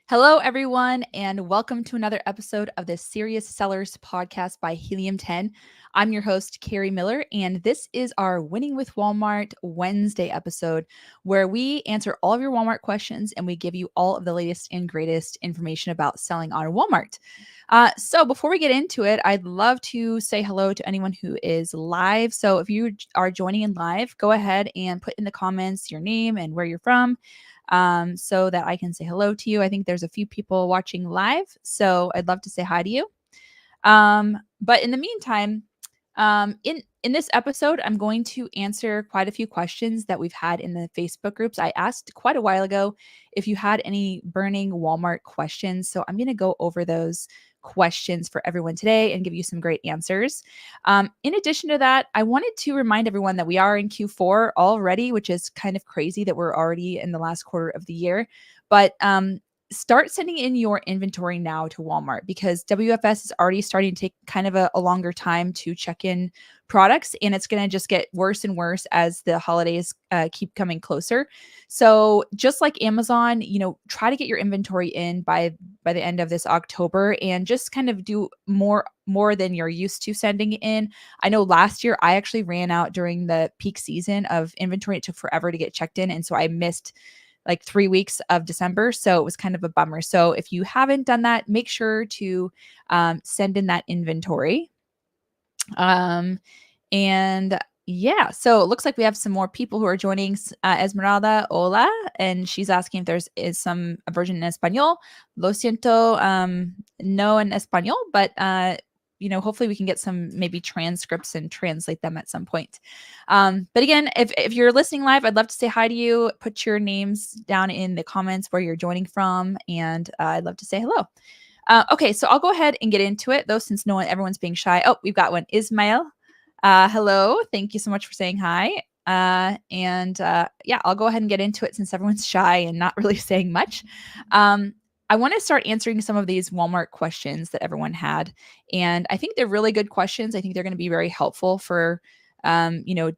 Hello, everyone, and welcome to another episode of the Serious Sellers podcast by Helium 10. I'm your host, Carrie Miller, and this is our Winning with Walmart Wednesday episode where we answer all of your Walmart questions and we give you all of the latest and greatest information about selling on Walmart. So before we get into it, I'd love to say hello to anyone who is live. So if you are joining in live, go ahead and put in the comments your name and where you're from, so that I can say hello to you. I think there's a few people watching live, so I'd love to say hi to you. But in the meantime, in this episode, I'm going to answer quite a few questions that we've had in the Facebook groups. I asked quite a while ago if you had any burning Walmart questions, so I'm going to go over those questions for everyone today and give you some great answers. In addition to that, I wanted to remind everyone that we are in Q4 already, which is kind of crazy that we're already in the last quarter of the year. But start sending in your inventory now to Walmart because WFS is already starting to take kind of a longer time to check in products, and it's going to just get worse and worse as the holidays keep coming closer. So just like Amazon, try to get your inventory in by the end of this October and just kind of do more than you're used to sending in. I know last year I actually ran out during the peak season of inventory. It took forever to get checked in, and so I missed like 3 weeks of December. So it was kind of a bummer. So if you haven't done that, make sure to send in that inventory. And yeah, so it looks like we have some more people who are joining. Esmeralda, hola. And she's asking if is some version in Espanol. Lo siento, no en Español, but hopefully we can get some maybe transcripts and translate them at some point. But again, if you're listening live, I'd love to say hi to you. Put your names down in the comments where you're joining from, and I'd love to say hello. Okay, so I'll go ahead and get into it, though, since everyone's being shy. Oh, we've got one. Ismail. Hello. Thank you so much for saying hi. Yeah, I'll go ahead and get into it since everyone's shy and not really saying much. I want to start answering some of these Walmart questions that everyone had. And I think they're really good questions. I think they're going to be very helpful for,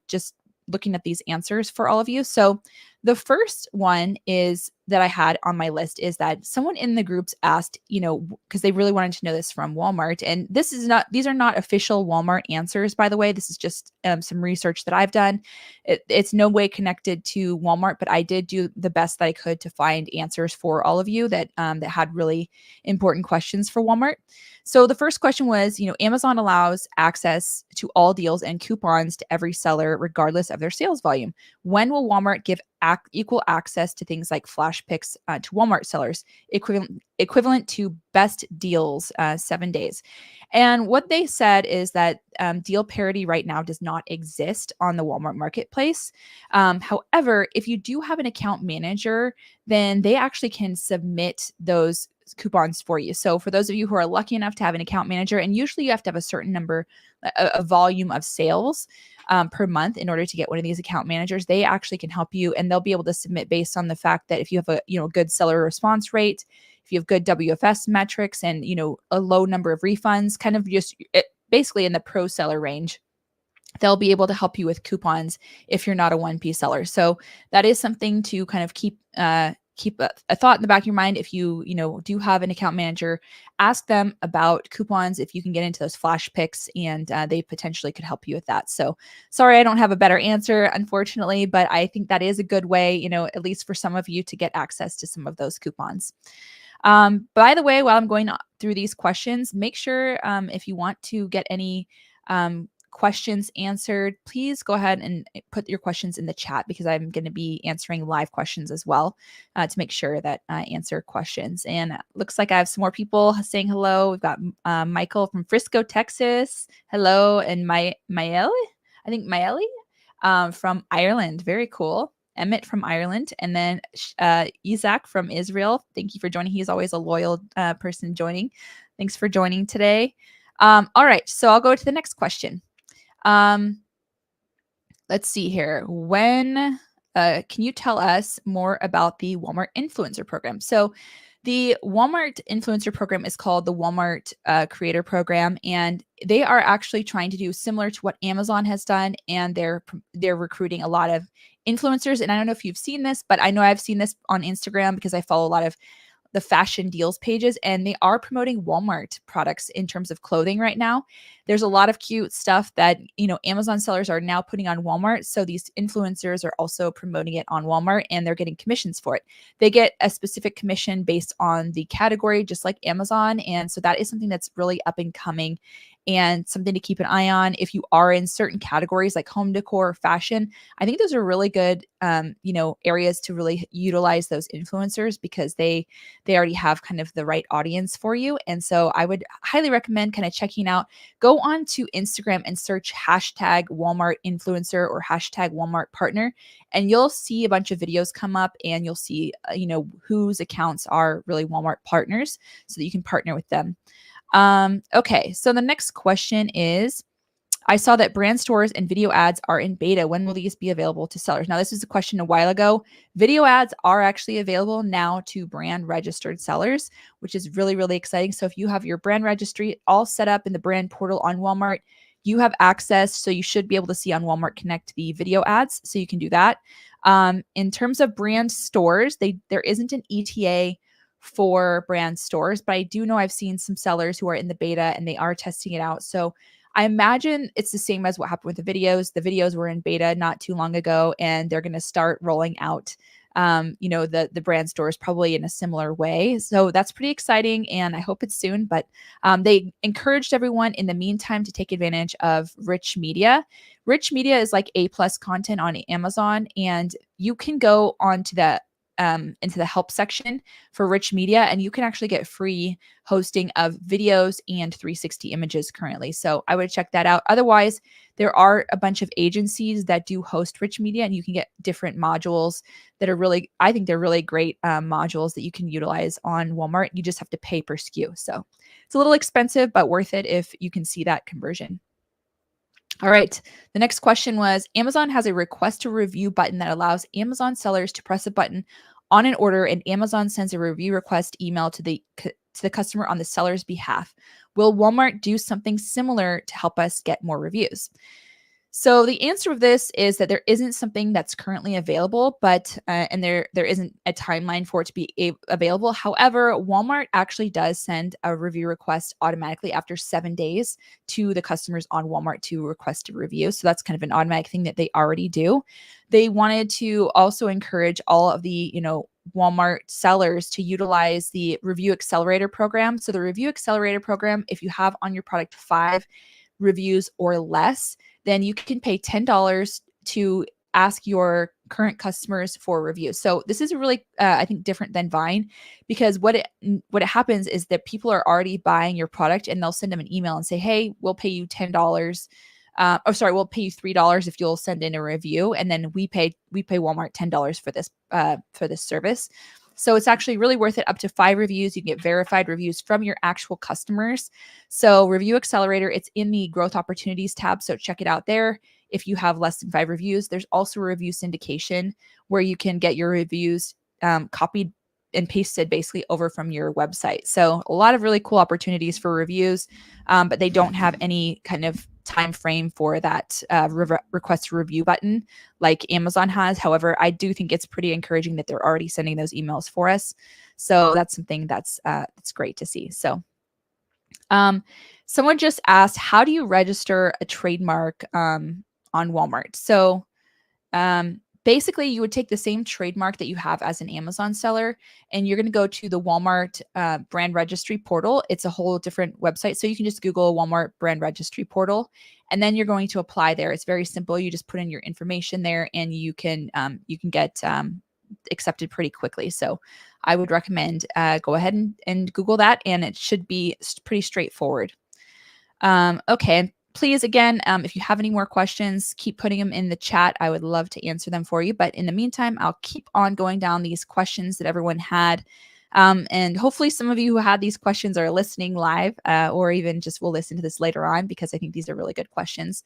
just looking at these answers for all of you. So the first one is that I had on my list is that someone in the groups asked, because they really wanted to know this from Walmart. And these are not official Walmart answers, by the way. This is just some research that I've done. It's no way connected to Walmart, but I did do the best that I could to find answers for all of you that had really important questions for Walmart. So the first question was, Amazon allows access to all deals and coupons to every seller, regardless of their sales volume. When will Walmart give equal access to things like flash picks to Walmart sellers, equivalent to best deals 7 days? And what they said is that deal parity right now does not exist on the Walmart marketplace. However, if you do have an account manager, then they actually can submit those coupons for you. So for those of you who are lucky enough to have an account manager, and usually you have to have a certain number, a volume of sales per month in order to get one of these account managers, they actually can help you, and they'll be able to submit based on the fact that if you have a good seller response rate, if you have good WFS metrics, and a low number of refunds, kind of just basically in the pro seller range, they'll be able to help you with coupons if you're not a 1P seller. So that is something to kind of keep a thought in the back of your mind. If you do have an account manager, ask them about coupons if you can get into those flash picks, and they potentially could help you with that. So sorry, I don't have a better answer, unfortunately, but I think that is a good way, at least for some of you, to get access to some of those coupons. By the way, while I'm going through these questions, make sure if you want to get any questions answered, please go ahead and put your questions in the chat, because I'm going to be answering live questions as well to make sure that I answer questions. And it looks like I have some more people saying hello. We've got Michael from Frisco, Texas. Hello. And Maeli from Ireland. Very cool. Emmett from Ireland. And then Isaac from Israel. Thank you for joining. He's always a loyal person joining. Thanks for joining today. All right. So I'll go to the next question. Let's see here. When can you tell us more about the Walmart Influencer Program? So the Walmart Influencer Program is called the Walmart Creator Program, and they are actually trying to do similar to what Amazon has done, and they're recruiting a lot of influencers. And I don't know if you've seen this, but I know I've seen this on Instagram because I follow a lot of the fashion deals pages, and they are promoting Walmart products in terms of clothing right now. There's a lot of cute stuff that, Amazon sellers are now putting on Walmart. So these influencers are also promoting it on Walmart, and they're getting commissions for it. They get a specific commission based on the category, just like Amazon. And so that is something that's really up and coming and something to keep an eye on. If you are in certain categories like home decor or fashion, I think those are really good, areas to really utilize those influencers, because they already have kind of the right audience for you. And so I would highly recommend kind of checking out, go on to Instagram and search hashtag Walmart influencer or hashtag Walmart partner, and you'll see a bunch of videos come up, and you'll see, whose accounts are really Walmart partners, so that you can partner with them. Okay, so the next question is, I saw that brand stores and video ads are in beta. When will these be available to sellers? Now, this is a question a while ago. Video ads are actually available now to brand registered sellers, which is really, really exciting. So if you have your brand registry all set up in the brand portal on Walmart, you have access. So you should be able to see on Walmart Connect the video ads. So you can do that. In terms of brand stores, there isn't an ETA for brand stores, but I do know I've seen some sellers who are in the beta and they are testing it out. So I imagine it's the same as what happened with the videos. The videos were in beta not too long ago, and they're going to start rolling out, the brand stores probably in a similar way. So that's pretty exciting, and I hope it's soon. But they encouraged everyone in the meantime to take advantage of rich media. Rich media is like A+ content on Amazon, and you can go onto into the help section for rich media, and you can actually get free hosting of videos and 360 images currently. So I would check that out. Otherwise, there are a bunch of agencies that do host rich media, and you can get different modules that are really, I think they're really great modules that you can utilize on Walmart. You just have to pay per SKU. So it's a little expensive, but worth it if you can see that conversion. All right. The next question was, Amazon has a request to review button that allows Amazon sellers to press a button on an order, and Amazon sends a review request email to the customer on the seller's behalf. Will Walmart do something similar to help us get more reviews? So the answer of this is that there isn't something that's currently available, but and there isn't a timeline for it to be available. However, Walmart actually does send a review request automatically after 7 days to the customers on Walmart to request a review. So that's kind of an automatic thing that they already do. They wanted to also encourage all of the, Walmart sellers to utilize the Review Accelerator program. So the Review Accelerator program, if you have on your product 5 reviews or less, then you can pay $10 to ask your current customers for a review. So this is really, I think, different than Vine, because what it happens is that people are already buying your product, and they'll send them an email and say, "Hey, we'll pay you $10. We'll pay you $3 if you'll send in a review," and then we pay Walmart $10 for this service. So it's actually really worth it. Up to 5 reviews, you can get verified reviews from your actual customers. So Review Accelerator, it's in the Growth Opportunities tab, so check it out there. If you have less than 5 reviews, there's also a review syndication where you can get your reviews copied and pasted basically over from your website. So a lot of really cool opportunities for reviews, but they don't have any kind of time frame for that request review button like Amazon has. However, I do think it's pretty encouraging that they're already sending those emails for us. So that's something that's great to see. So someone just asked, how do you register a trademark on Walmart? So basically, you would take the same trademark that you have as an Amazon seller, and you're going to go to the Walmart brand registry portal. It's a whole different website. So you can just Google Walmart brand registry portal, and then you're going to apply there. It's very simple. You just put in your information there, and you can get accepted pretty quickly. So I would recommend go ahead and Google that, and it should be pretty straightforward. Okay. Please, again, if you have any more questions, keep putting them in the chat. I would love to answer them for you. But in the meantime, I'll keep on going down these questions that everyone had. And hopefully some of you who had these questions are listening live or even just will listen to this later on, because I think these are really good questions.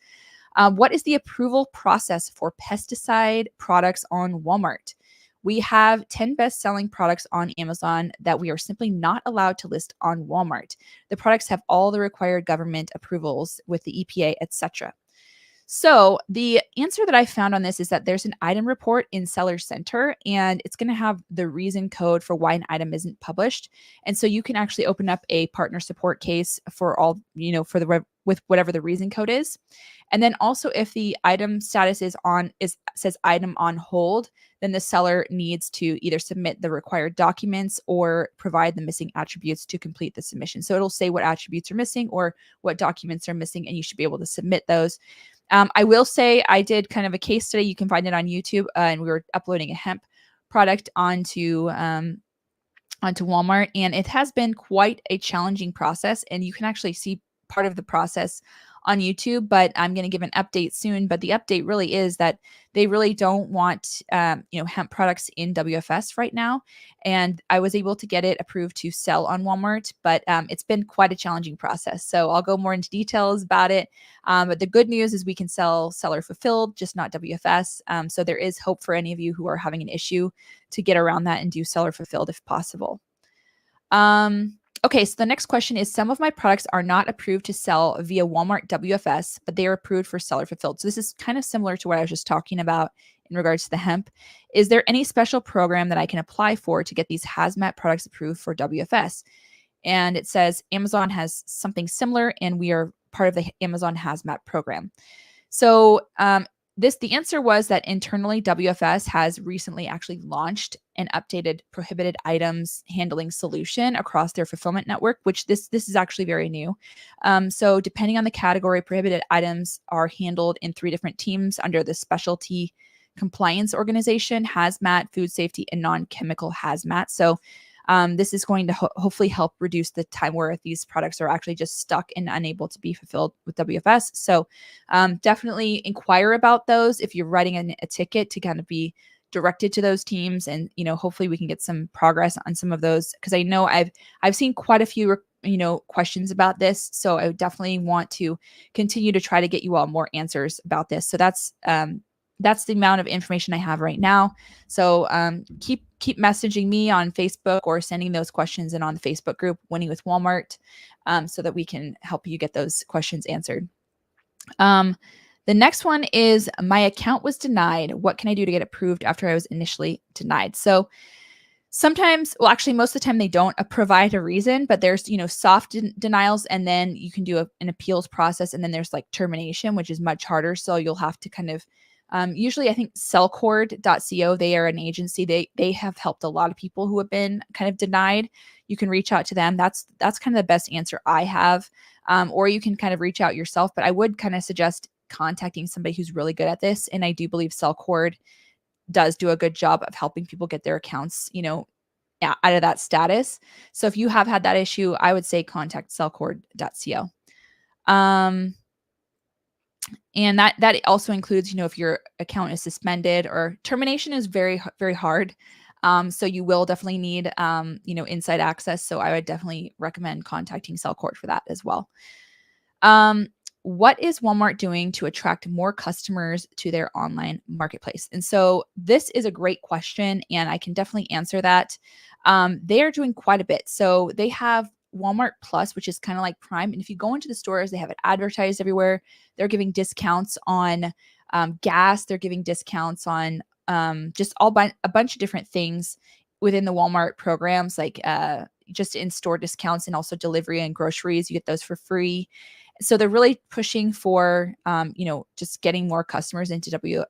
What is the approval process for pesticide products on Walmart? We have 10 best-selling products on Amazon that we are simply not allowed to list on Walmart. The products have all the required government approvals with the EPA, etc. So the answer that I found on this is that there's an item report in Seller Center, and it's going to have the reason code for why an item isn't published. And so you can actually open up a partner support case for all, for the with whatever the reason code is. And then also if the item status says item on hold, then the seller needs to either submit the required documents or provide the missing attributes to complete the submission. So it'll say what attributes are missing or what documents are missing, and you should be able to submit those. I will say I did kind of a case study. You can find it on YouTube, and we were uploading a hemp product onto Walmart, and it has been quite a challenging process. And you can actually see part of the process on YouTube, but I'm going to give an update soon. But the update really is that they really don't want, hemp products in WFS right now. And I was able to get it approved to sell on Walmart, but it's been quite a challenging process. So I'll go more into details about it. But the good news is we can sell seller fulfilled, just not WFS. So there is hope for any of you who are having an issue to get around that and do seller fulfilled if possible. Okay, so the next question is, some of my products are not approved to sell via Walmart WFS, but they are approved for seller fulfilled. So this is kind of similar to what I was just talking about in regards to the hemp. Is there any special program that I can apply for to get these hazmat products approved for WFS? And it says Amazon has something similar, and we are part of the Amazon hazmat program. So the answer was that internally WFS has recently actually launched an updated prohibited items handling solution across their fulfillment network, which this is actually very new. So depending on the category, prohibited items are handled in 3 different teams under the specialty compliance organization, hazmat, food safety, and non-chemical hazmat. So this is going to hopefully help reduce the time where these products are actually just stuck and unable to be fulfilled with WFS. So definitely inquire about those if you're writing a ticket to kind of be directed to those teams, and hopefully we can get some progress on some of those, because I know I've seen quite a few questions about this. So I definitely want to continue to try to get you all more answers about this. So that's the amount of information I have right now. So keep messaging me on Facebook or sending those questions in on the Facebook group, Winning with Walmart, so that we can help you get those questions answered. The next one is, my account was denied. What can I do to get approved after I was initially denied? So sometimes, well, actually most of the time they don't provide a reason, but there's, soft denials, and then you can do an appeals process. And then there's like termination, which is much harder. So you'll have to kind of, usually I think sellcord.co, they are an agency. They have helped a lot of people who have been kind of denied. You can reach out to them. That's kind of the best answer I have. Or you can kind of reach out yourself, but I would kind of suggest contacting somebody who's really good at this. And I do believe Sellcord does do a good job of helping people get their accounts, out of that status. So if you have had that issue, I would say contact sellcord.co. And that also includes, if your account is suspended, or termination is very, very hard. So you will definitely need, inside access. So I would definitely recommend contacting Sellcord for that as well. What is Walmart doing to attract more customers to their online marketplace? And so this is a great question, and I can definitely answer that. They are doing quite a bit. So they have Walmart Plus, which is kind of like Prime. And if you go into the stores, they have it advertised everywhere. They're giving discounts on gas. They're giving discounts on just a bunch of different things within the Walmart programs, like just in-store discounts, and also delivery and groceries. You get those for free. So they're really pushing for, just getting more customers into to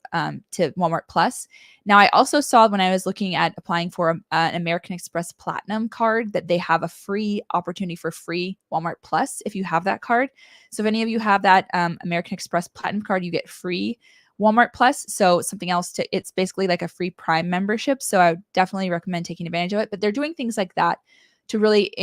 Walmart Plus. Now, I also saw when I was looking at applying for an American Express Platinum card that they have a free opportunity for free Walmart Plus if you have that card. So if any of you have that American Express Platinum card, you get free Walmart Plus. So something else it's basically like a free Prime membership. So I would definitely recommend taking advantage of it. But they're doing things like that to really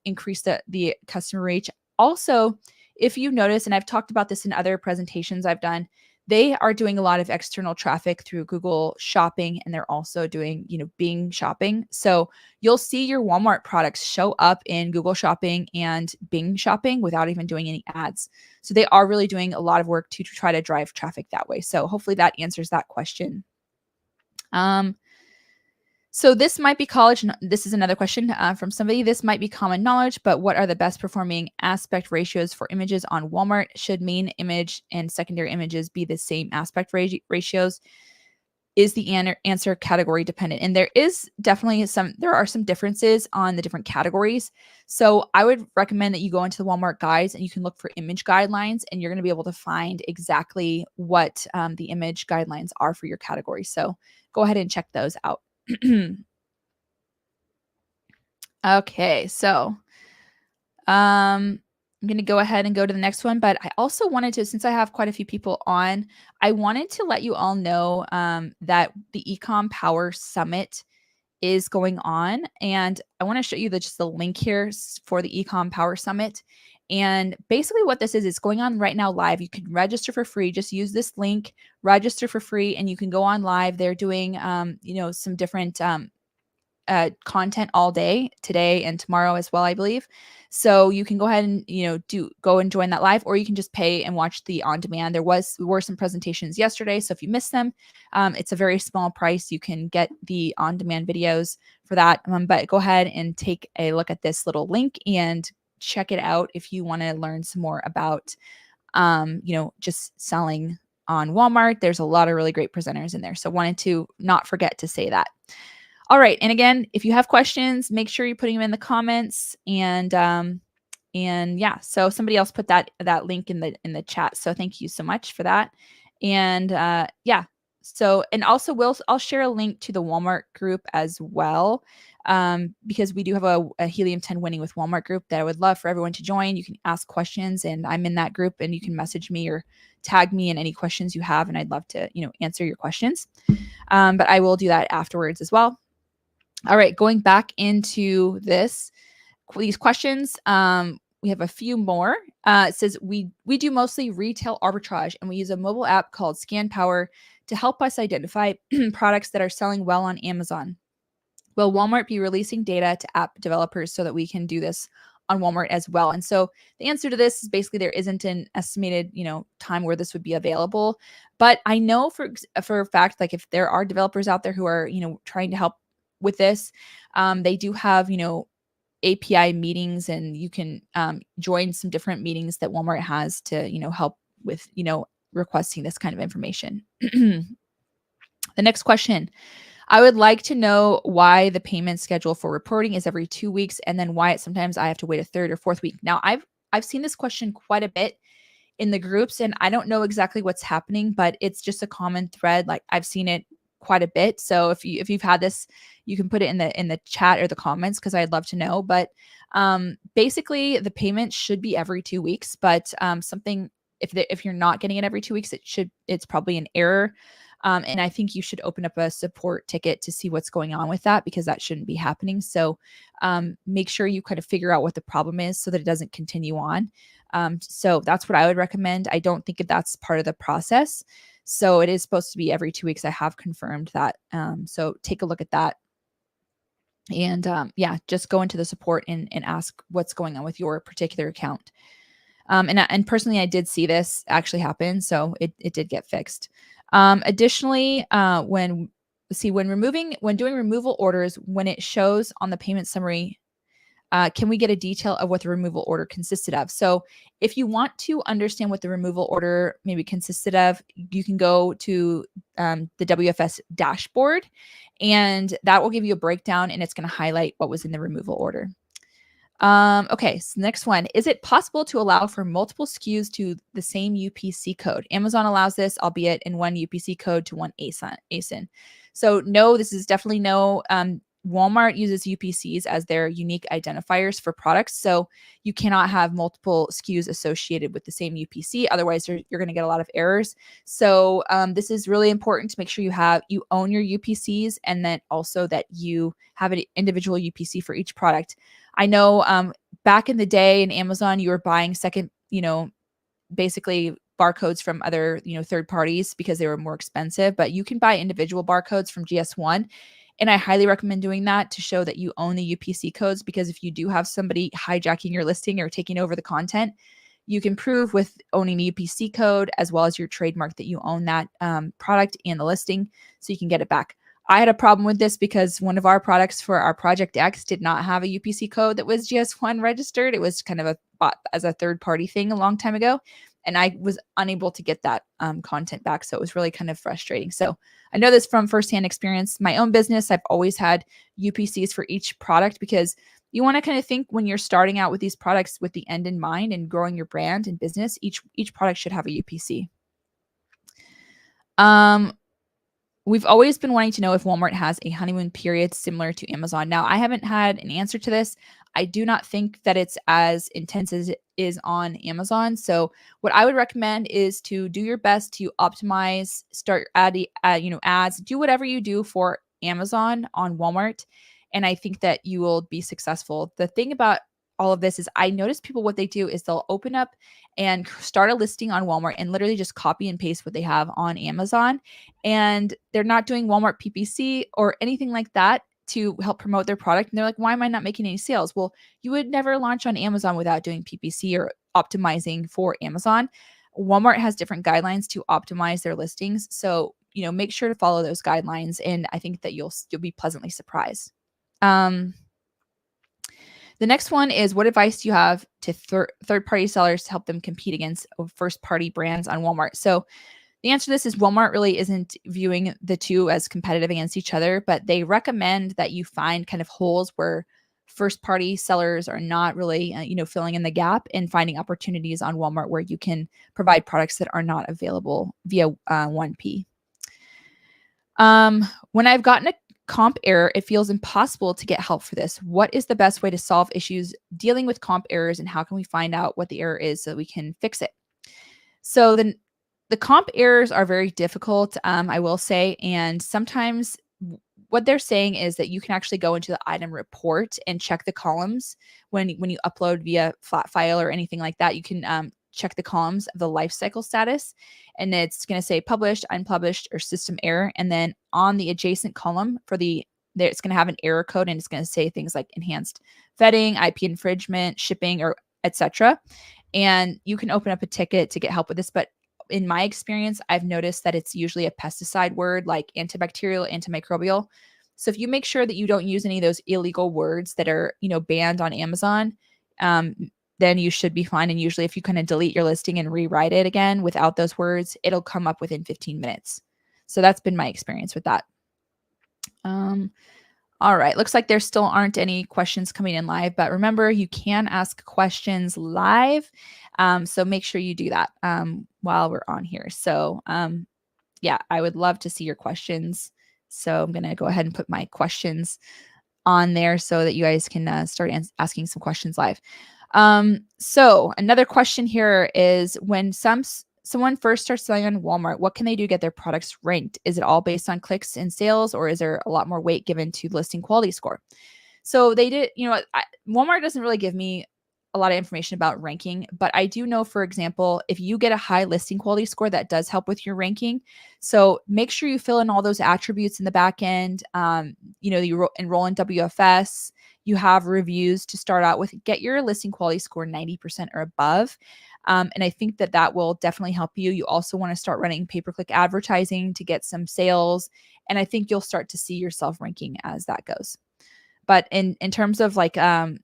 increase the customer reach. Also, if you notice, and I've talked about this in other presentations I've done, they are doing a lot of external traffic through Google Shopping, and they're also doing, Bing Shopping. So you'll see your Walmart products show up in Google Shopping and Bing Shopping without even doing any ads. So they are really doing a lot of work to try to drive traffic that way. So hopefully that answers that question. So this might be college. This is another question from somebody. This might be common knowledge, but what are the best performing aspect ratios for images on Walmart? Should main image and secondary images be the same aspect ratios? Is the answer category dependent? And there is definitely there are some differences on the different categories. So I would recommend that you go into the Walmart guides and you can look for image guidelines, and you're going to be able to find exactly what the image guidelines are for your category. So go ahead and check those out. Okay, so I'm going to go ahead and go to the next one, but I also wanted to, since I have quite a few people on, I wanted to let you all know that the Ecom Power Summit is going on, and I want to show you just the link here for the Ecom Power Summit. And basically what this is, it's going on right now live. You can register for free. Just use this link, register for free, and you can go on live. They're doing, some different content all day today and tomorrow as well, I believe. So you can go ahead and go and join that live, or you can just pay and watch the on demand. There were some presentations yesterday, so if you missed them, it's a very small price. You can get the on demand videos for that. But go ahead and take a look at this little link and check it out if you want to learn some more about just selling on Walmart. There's a lot of really great presenters in there, so wanted to not forget to say that. All right. And again, if you have questions, make sure you're putting them in the comments. And yeah, so somebody else put that link in the chat. So thank you so much for that. And yeah. So, and also I'll share a link to the Walmart group as well, because we do have a Helium 10 Winning with Walmart group that I would love for everyone to join. You can ask questions, and I'm in that group, and you can message me or tag me in any questions you have, and I'd love to answer your questions. But I will do that afterwards as well. All right, going back into these questions, we have a few more. It says we do mostly retail arbitrage, and we use a mobile app called ScanPower to help us identify products that are selling well on Amazon. Will Walmart be releasing data to app developers so that we can do this on Walmart as well? And so the answer to this is basically there isn't an estimated time where this would be available, but I know for a fact, like if there are developers out there who are trying to help with this, they do have API meetings, and you can join some different meetings that Walmart has to help with requesting this kind of information. The next question: I would like to know why the payment schedule for reporting is every 2 weeks, and then why sometimes I have to wait a third or fourth week. Now I've seen this question quite a bit in the groups, and I don't know exactly what's happening, but it's just a common thread. Like I've seen it quite a bit. So if you've had this, you can put it in the chat or the comments, because I'd love to know. But basically the payment should be every 2 weeks, but something, if you're not getting it every 2 weeks, it's probably an error. And I think you should open up a support ticket to see what's going on with that, because that shouldn't be happening. So make sure you kind of figure out what the problem is so that it doesn't continue on. So that's what I would recommend. I don't think that's part of the process. So it is supposed to be every 2 weeks. I have confirmed that. So take a look at that. And yeah, just go into the support and ask what's going on with your particular account. And personally, I did see this actually happen. So it did get fixed. Additionally, when doing removal orders, when it shows on the payment summary, can we get a detail of what the removal order consisted of? So if you want to understand what the removal order maybe consisted of, you can go to the WFS dashboard, and that will give you a breakdown, and it's going to highlight what was in the removal order. Okay, so next one. Is it possible to allow for multiple SKUs to the same UPC code? Amazon allows this, albeit in one UPC code to one ASIN. So no, this is definitely no. Walmart uses UPCs as their unique identifiers for products. So you cannot have multiple SKUs associated with the same UPC. Otherwise, you're going to get a lot of errors. So this is really important to make sure you own your UPCs, and then also that you have an individual UPC for each product. I know back in the day in Amazon, you were buying basically barcodes from other, third parties because they were more expensive, but you can buy individual barcodes from GS1. And I highly recommend doing that to show that you own the UPC codes, because if you do have somebody hijacking your listing or taking over the content, you can prove with owning the UPC code as well as your trademark that you own that product and the listing, so you can get it back. I had a problem with this because one of our products for our Project X did not have a UPC code that was GS1 registered. It was kind of bought as a third party thing a long time ago. And I was unable to get that content back. So it was really kind of frustrating. So I know this from firsthand experience. My own business, I've always had UPCs for each product because you want to kind of think when you're starting out with these products with the end in mind and growing your brand and business, each product should have a UPC. We've always been wanting to know if Walmart has a honeymoon period similar to Amazon. Now, I haven't had an answer to this. I do not think that it's as intense as it is on Amazon. So what I would recommend is to do your best to optimize, start adding, ads, do whatever you do for Amazon on Walmart. And I think that you will be successful. The thing about all of this is I notice people, what they do is they'll open up and start a listing on Walmart and literally just copy and paste what they have on Amazon. And they're not doing Walmart PPC or anything like that to help promote their product. And they're like, why am I not making any sales? Well, you would never launch on Amazon without doing PPC or optimizing for Amazon. Walmart has different guidelines to optimize their listings. So, make sure to follow those guidelines. And I think that you'll be pleasantly surprised. The next one is, what advice do you have to third-party sellers to help them compete against first-party brands on Walmart? So the answer to this is Walmart really isn't viewing the two as competitive against each other, but they recommend that you find kind of holes where first-party sellers are not really, filling in the gap and finding opportunities on Walmart where you can provide products that are not available via 1P. When I've gotten a comp error, it feels impossible to get help for this. What is the best way to solve issues dealing with comp errors, and how can we find out what the error is so that we can fix it? So the comp errors are very difficult, I will say, and sometimes what they're saying is that you can actually go into the item report and check the columns when you upload via flat file or anything like that. You can check the columns of the life cycle status, and it's going to say published, unpublished, or system error. And then on the adjacent column it's going to have an error code, and it's going to say things like enhanced vetting, IP infringement, shipping, or etc. And you can open up a ticket to get help with this. But in my experience, I've noticed that it's usually a pesticide word like antibacterial, antimicrobial. So if you make sure that you don't use any of those illegal words that are, banned on Amazon, then you should be fine. And usually if you kind of delete your listing and rewrite it again without those words, it'll come up within 15 minutes. So that's been my experience with that. All right. Looks like there still aren't any questions coming in live, but remember, you can ask questions live. So make sure you do that while we're on here. So yeah, I would love to see your questions. So I'm going to go ahead and put my questions on there so that you guys can start asking some questions live. So another question here is, when someone first starts selling on Walmart, what can they do to get their products ranked? Is it all based on clicks and sales, or is there a lot more weight given to listing quality score? So they did, Walmart doesn't really give me a lot of information about ranking, but I do know, for example, if you get a high listing quality score, that does help with your ranking. So make sure you fill in all those attributes in the back end. You enroll in WFS, you have reviews to start out with, get your listing quality score 90% or above. And I think that will definitely help you. You also want to start running pay-per-click advertising to get some sales. And I think you'll start to see yourself ranking as that goes. But in terms of something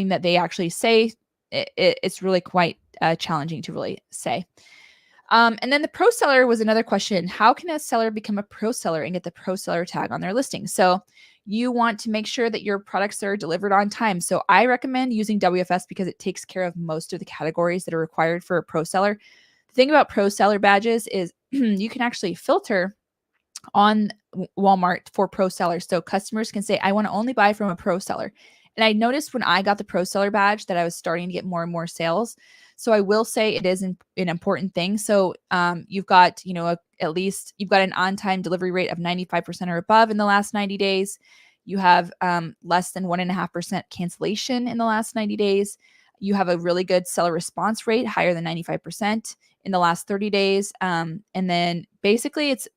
that they actually say, it's really quite challenging to really say. And then the pro seller was another question. How can a seller become a pro seller and get the pro seller tag on their listing? So you want to make sure that your products are delivered on time. So I recommend using WFS because it takes care of most of the categories that are required for a pro seller. The thing about pro seller badges is you can actually filter on Walmart for pro sellers. So customers can say, I want to only buy from a pro seller. And I noticed when I got the pro seller badge that I was starting to get more and more sales. So I will say it is an important thing. So you've got, at least you've got an on-time delivery rate of 95% or above in the last 90 days. You have less than 1.5% cancellation in the last 90 days. You have a really good seller response rate, higher than 95% in the last 30 days. And then basically it's,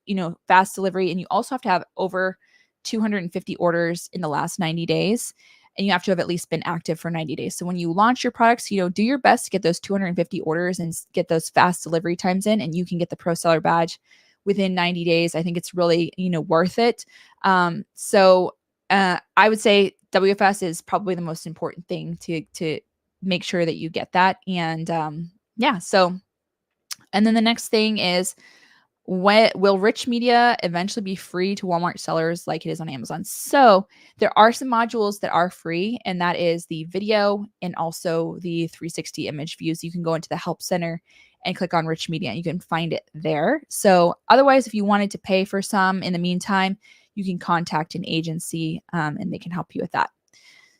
fast delivery. And you also have to have over 250 orders in the last 90 days. And you have to have at least been active for 90 days. So when you launch your products, do your best to get those 250 orders and get those fast delivery times in, and you can get the pro seller badge within 90 days, I think it's really, worth it. I would say WFS is probably the most important thing to make sure that you get that. And and then the next thing is, will rich media eventually be free to Walmart sellers like it is on Amazon? So there are some modules that are free, and that is the video and also the 360 image views. You can go into the help center and click on rich media and you can find it there. So otherwise, if you wanted to pay for some in the meantime, you can contact an agency and they can help you with that.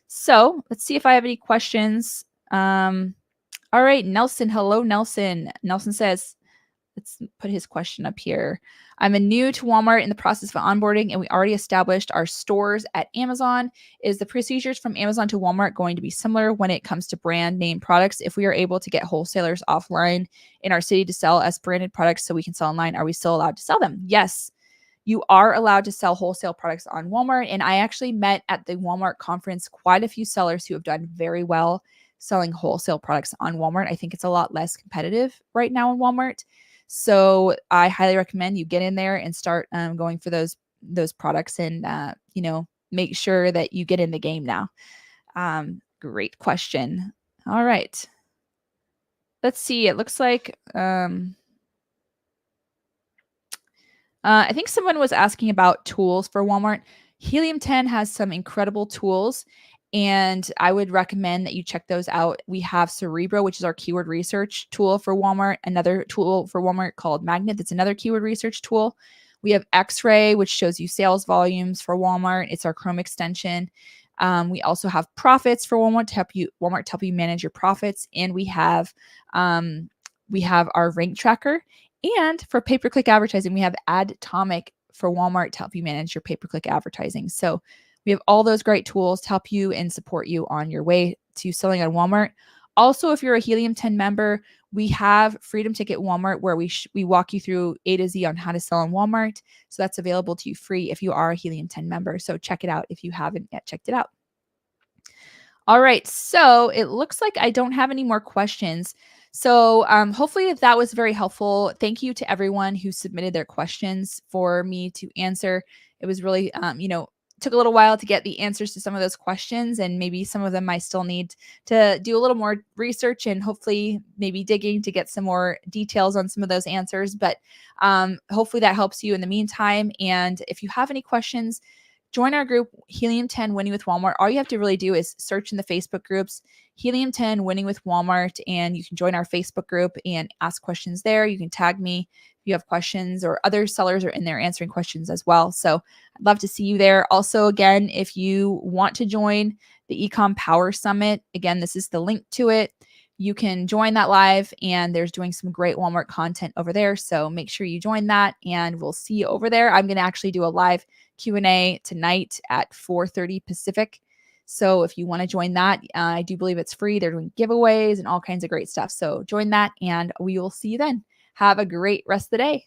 So let's see if I have any questions. All right, Nelson. Hello, Nelson. Nelson says, let's put his question up here. I'm new to Walmart in the process of onboarding, and we already established our stores at Amazon. Is the procedures from Amazon to Walmart going to be similar when it comes to brand name products? If we are able to get wholesalers offline in our city to sell us branded products so we can sell online, are we still allowed to sell them? Yes, you are allowed to sell wholesale products on Walmart. And I actually met at the Walmart conference quite a few sellers who have done very well selling wholesale products on Walmart. I think it's a lot less competitive right now in Walmart. So I highly recommend you get in there and start going for those products and, make sure that you get in the game now. Great question. All right. Let's see. It looks like I think someone was asking about tools for Walmart. Helium 10 has some incredible tools, and I would recommend that you check those out. We have Cerebro, which is our keyword research tool for Walmart. Another tool for Walmart called Magnet, that's another keyword research tool. We have X-Ray, which shows you sales volumes for Walmart. It's our Chrome extension. We also have Profits for Walmart to help you manage your profits, and we have our rank tracker. And for pay-per-click advertising, we have Adtomic for Walmart to help you manage your pay-per-click advertising. So we have all those great tools to help you and support you on your way to selling on Walmart. Also, if you're a Helium 10 member, we have Freedom Ticket Walmart, where we walk you through A to Z on how to sell on Walmart. So that's available to you free if you are a Helium 10 member. So check it out if you haven't yet checked it out. All right, so it looks like I don't have any more questions. So hopefully that was very helpful. Thank you to everyone who submitted their questions for me to answer. It was really, took a little while to get the answers to some of those questions, and maybe some of them I still need to do a little more research and hopefully maybe digging to get some more details on some of those answers. But hopefully that helps you in the meantime. And if you have any questions, join our group, Helium 10 Winning with Walmart. All you have to really do is search in the Facebook groups, Helium 10 Winning with Walmart, and you can join our Facebook group and ask questions there. You can tag me if you have questions, or other sellers are in there answering questions as well. So I'd love to see you there. Also, again, if you want to join the Ecom Power Summit, again, this is the link to it. You can join that live, and there's doing some great Walmart content over there. So make sure you join that, and we'll see you over there. I'm going to actually do a live Q&A tonight at 4:30 Pacific. So if you want to join that, I do believe it's free. They're doing giveaways and all kinds of great stuff. So join that, and we will see you then. Have a great rest of the day.